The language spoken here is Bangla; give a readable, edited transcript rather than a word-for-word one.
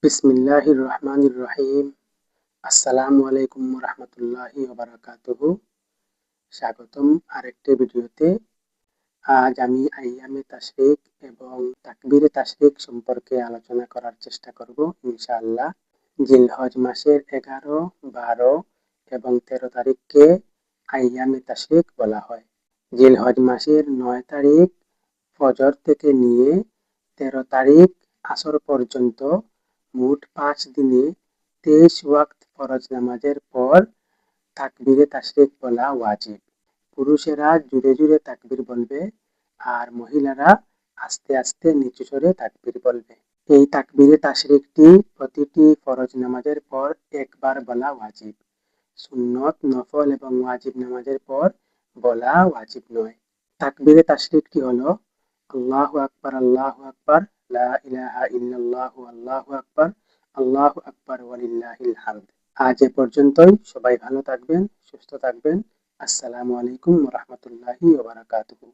বিসমিল্লাহির রহমানির রহিম। আসসালামু আলাইকুম রহমতুল্লাহি ওবারাকাতুহু। স্বাগতম আরেকটি ভিডিওতে। আজ আমি আইয়ামে তাশরিক এবং তাকবীরে তাশরিক সম্পর্কে আলোচনা করার চেষ্টা করব ইনশাআল্লাহ। জিলহজ মাসের 11, 12 এবং 13 তারিখকে আইয়ামে তাশরিক বলা হয়। জিলহজ মাসের 9 তারিখ ফজর থেকে নিয়ে 13 তারিখ আসর পর্যন্ত মোট 5 দিনে 23 ওয়াক্ত ফরজ নামাজের পর তাকবীরে তাশরিক বলা ওয়াজিব। পুরুষেরা জোরে জোরে তাকবীর বলবে আর মহিলারা আস্তে আস্তে নিচু স্বরে তাকবীর বলবে। এই তাকবীরে তাশরিকটি প্রতিটি ফরজ নামাজের পর একবার বলা ওয়াজিব। সুন্নত, নফল এবং ওয়াজিব নামাজের পর বলা ওয়াজিব নয়। তাকবীরে তাশরিকটি হলো আল্লাহু আকবার, আল্লাহু আকবার, লা ইলাহা ইল্লাল্লাহু, আল্লাহু আকবার, আল্লাহু আকবার ওয়ালিল্লাহিল হামদ। আজ এ পর্যন্তই। সবাই ভালো থাকবেন, সুস্থ থাকবেন। আসসালামু আলাইকুম ওয়া রাহমাতুল্লাহি ওয়া বারাকাতুহু।